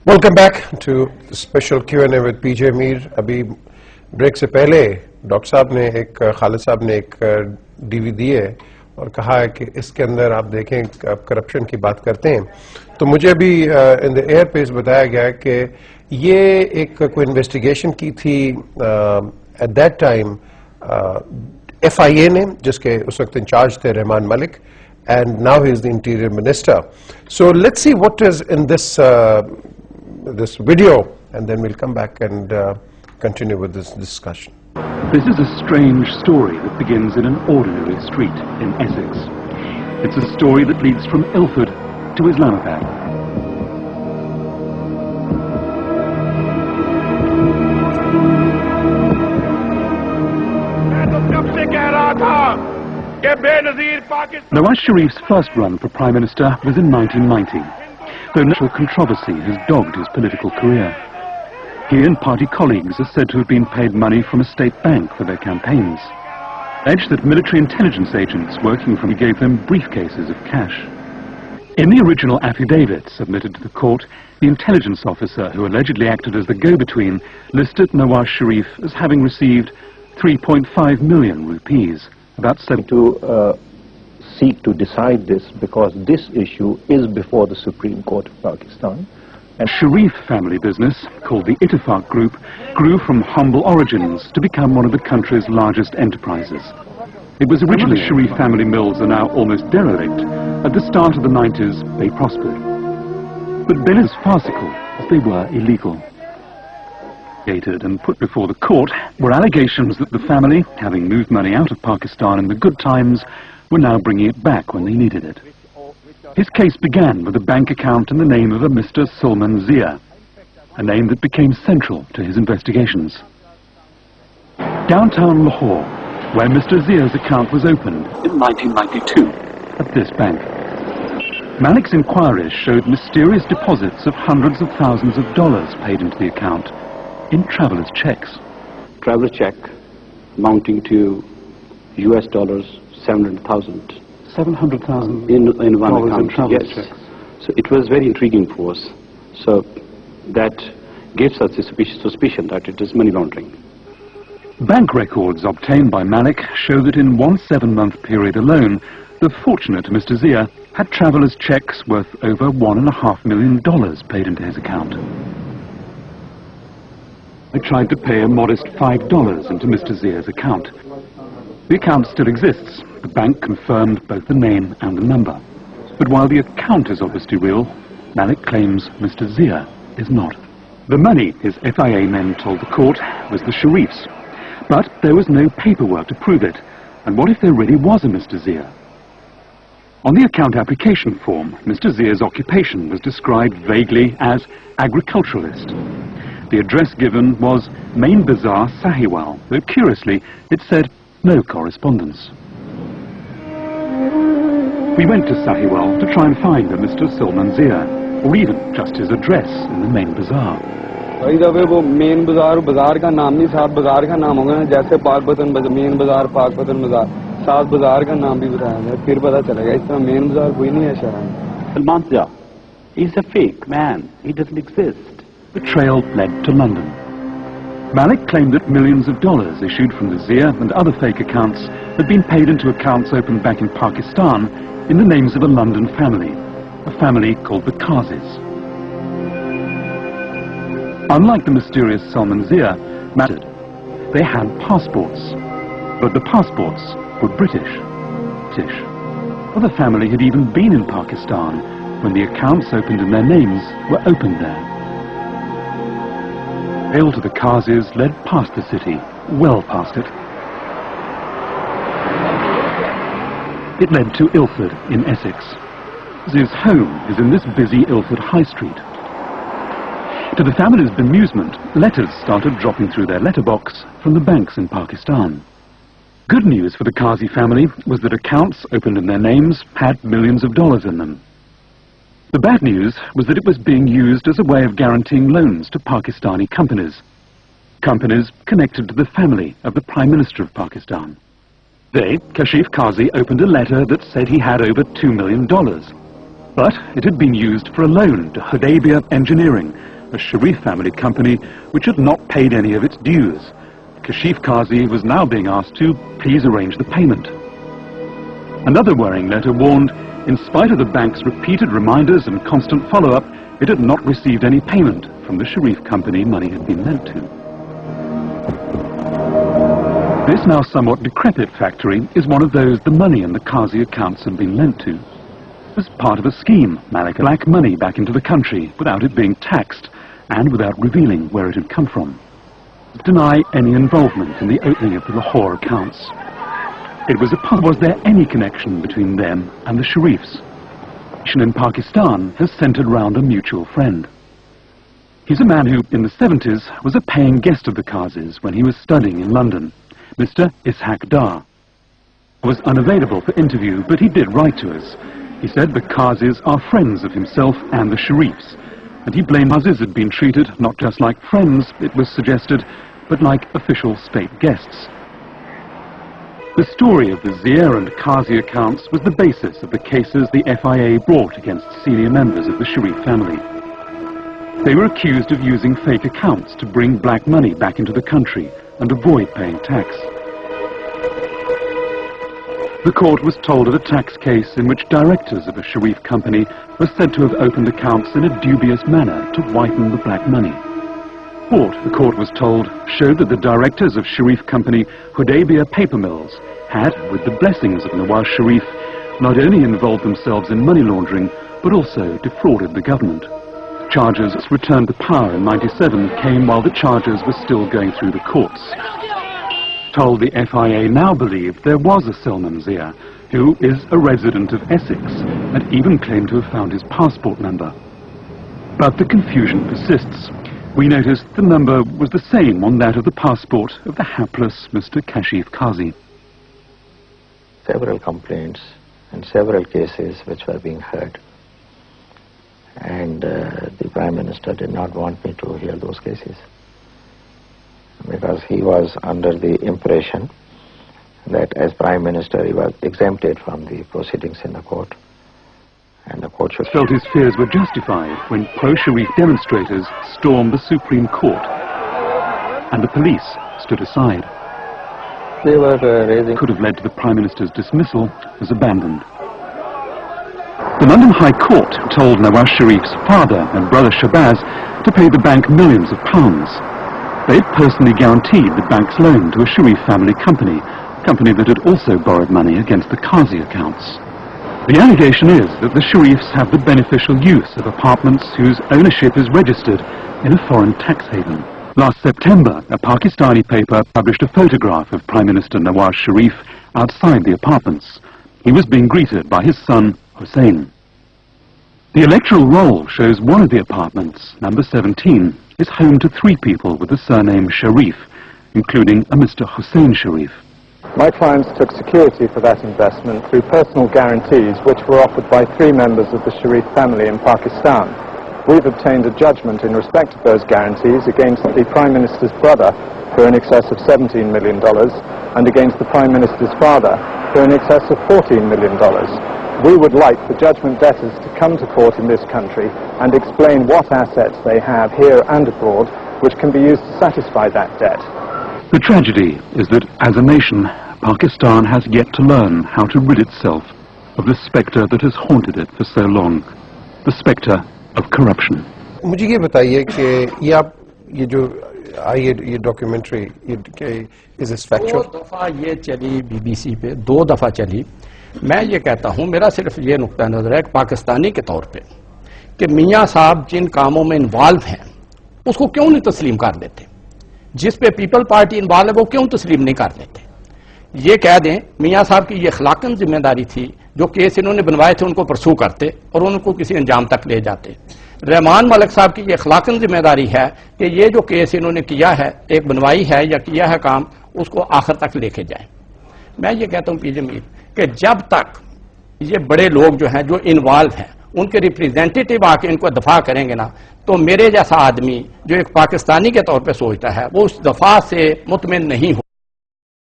Welcome back to special Q&A with PJ Mir. अभी break से पहले डॉक्टर साहब ने खालिद साहब ने एक डीवी दी है और कहा है कि इसके अंदर आप देखें आप करप्शन की बात करते हैं तो मुझे अभी इन द एयर पेज बताया गया है कि ये एक कोई इन्वेस्टिगेशन की थी एट दैट टाइम FIA ने जिसके उस वक्त इंचार्ज थे Rahman Malik and now he is the interior minister. So let's see what is in this this video and then we'll come back and continue with this discussion. This is a strange story that begins in an ordinary street in Essex. It's a story that leads from Ilford to Islamabad. Nawaz Sharif's first run for Prime Minister was in 1990, though national controversy has dogged his political career. He and party colleagues are said to have been paid money from a state bank for their campaigns. Alleged that military intelligence agents working for him gave them briefcases of cash. In the original affidavit submitted to the court, the intelligence officer who allegedly acted as the go-between listed Nawaz Sharif as having received 3.5 million rupees, about to seek to decide this because this issue is before the Supreme Court of Pakistan. And Sharif family business, called the Ittifaq Group, grew from humble origins to become one of the country's largest enterprises. It was originally Sharif family mills are now almost derelict. At the start of the 90s, they prospered. But then as farcical as they were illegal. And put before the court were allegations that the family, having moved money out of Pakistan in the good times, were now bringing it back when they needed it. His case began with a bank account in the name of a Mr. Salman Zia, a name that became central to his investigations. Downtown Lahore, where Mr. Zia's account was opened in 1992 at this bank. Malik's inquiries showed mysterious deposits of hundreds of thousands of dollars paid into the account in travelers' checks. Traveler check amounting to US dollars 700,000. 700,000 in one account, travelers' yes. checks. So it was very intriguing for us. So that gives us the suspicion that it is money laundering. Bank records obtained by Malik show that in one 7-month period alone, the fortunate Mr. Zia had travelers' checks worth over $1.5 million paid into his account. I tried to pay a modest $5 into Mr. Zia's account. The account still exists. The bank confirmed both the name and the number. But while the account is obviously real, Malik claims Mr. Zia is not. The money, his FIA men told the court, was the Sharif's. But there was no paperwork to prove it. And what if there really was a Mr. Zia? On the account application form, Mr. Zia's occupation was described vaguely as agriculturalist. The address given was Main Bazaar, Sahiwal, though curiously it said no correspondence. We went to Sahiwal to try and find a Mr. Salman Zia, or even just his address in the Main Bazaar. वो main बाजार का नाम नहीं साथ बाजार का नाम होगा जैसे पाकपतन मेन बाजार पाकपतन बाजार साथ बाजार का नाम भी बताया जाए फिर पता चलेगा इस तरह मेन बाजार कोई नहीं है शहर में. Salman Zia is a fake man. He doesn't exist. The trail led to London. Malik claimed that millions of dollars issued from the Zia and other fake accounts had been paid into accounts opened back in Pakistan in the names of a London family, a family called the Kazis. Unlike the mysterious Salman Zia, they had passports, but the passports were British. Well, the family had even been in Pakistan when the accounts opened in their names were opened there. Trail to the Kazis led past the city, well past it. It led to Ilford in Essex. His home is in this busy Ilford High Street. To the family's bemusement, letters started dropping through their letterbox from the banks in Pakistan. Good news for the Kazi family was that accounts opened in their names had millions of dollars in them. The bad news was that it was being used as a way of guaranteeing loans to Pakistani companies. Companies connected to the family of the Prime Minister of Pakistan. They, Kashif Kazi, opened a letter that said he had over $2 million. But it had been used for a loan to Hudaybiyah Engineering, a Sharif family company which had not paid any of its dues. Kashif Kazi was now being asked to please arrange the payment. Another worrying letter warned, in spite of the bank's repeated reminders and constant follow-up, it had not received any payment from the Sharif company money had been lent to. This now somewhat decrepit factory is one of those the money in the Kazi accounts had been lent to. As part of a scheme, Malik black money back into the country without it being taxed and without revealing where it had come from. Deny any involvement in the opening of the Lahore accounts. Was there any connection between them and the Sharifs? In Pakistan has centered round a mutual friend. He's a man who, in the 70s, was a paying guest of the Kazis when he was studying in London, Mr. Ishaq Dar. Was unavailable for interview, but he did write to us. He said the Kazis are friends of himself and the Sharifs, and he blamed Kazis had been treated not just like friends, it was suggested, but like official state guests. The story of the Zia and Kazi accounts was the basis of the cases the FIA brought against senior members of the Sharif family. They were accused of using fake accounts to bring black money back into the country and avoid paying tax. The court was told of a tax case in which directors of a Sharif company were said to have opened accounts in a dubious manner to whiten the black money. The court was told, showed that the directors of Sharif company Hudaybiyah paper mills had, with the blessings of Nawaz Sharif, not only involved themselves in money laundering, but also defrauded the government. Charges returned to power in '97 came while the charges were still going through the courts. Told the FIA now believed there was a Salman Zia, who is a resident of Essex, and even claimed to have found his passport number. But the confusion persists. We noticed the number was the same on that of the passport of the hapless Mr. Kashif Kazi. Several complaints and several cases which were being heard. And the Prime Minister did not want me to hear those cases, because he was under the impression that as Prime Minister he was exempted from the proceedings in the court, and the court should... Felt his fears were justified when pro-Sharif demonstrators stormed the Supreme Court, and the police stood aside. They were raising... Could have led to the Prime Minister's dismissal was abandoned. The London High Court told Nawaz Sharif's father and brother Shabazz to pay the bank millions of pounds. They had personally guaranteed the bank's loan to a Sharif family company, a company that had also borrowed money against the Kazi accounts. The allegation is that the Sharifs have the beneficial use of apartments whose ownership is registered in a foreign tax haven. Last September, a Pakistani paper published a photograph of Prime Minister Nawaz Sharif outside the apartments. He was being greeted by his son, Hussein. The electoral roll shows one of the apartments, number 17, is home to 3 people with the surname Sharif, including a Mr. Hussein Sharif. My clients took security for that investment through personal guarantees which were offered by 3 members of the Sharif family in Pakistan. We've obtained a judgment in respect of those guarantees against the Prime Minister's brother for in excess of $17 million and against the Prime Minister's father for in excess of $14 million. We would like the judgment debtors to come to court in this country and explain what assets they have here and abroad which can be used to satisfy that debt. The tragedy is that, as a nation, Pakistan has yet to learn how to rid itself of the spectre that has haunted it for so long, the spectre of corruption. मुझे ये बताइए कि ये जो आई ये documentary is this factual? 2 दफा ये चली BBC पे, 2 दफा चली. मैं ये कहता हूँ, मेरा सिर्फ ये नुक्ता नजर है पाकिस्तानी के तौर पे कि मियाँ साहब जिन कामों में इन्वॉल्व हैं उसको क्यों नहीं तस्लीम कर देते? जिस पे पीपल पार्टी इन्वॉल्व है वो क्यों तस्लीम नहीं कर देते? ये कह दें मियाँ साहब की ये अखलाकन जिम्मेदारी थी, जो केस इन्होंने बनवाए थे उनको परसू करते और उनको किसी अंजाम तक ले जाते. रहमान मलिक साहब की ये अखलाकन जिम्मेदारी है कि ये जो केस इन्होंने किया है, एक बनवाई है या किया है काम, उसको आखिर तक लेके जाए. मैं ये कहता हूँ पीजे मीर कि जब तक ये बड़े लोग जो हैं जो इन्वॉल्व हैं उनके रिप्रेजेंटेटिव आके इनको दफा करेंगे ना, तो मेरे जैसा आदमी जो एक पाकिस्तानी के तौर पे सोचता है वो उस दफा से मुतमिन नहीं हो.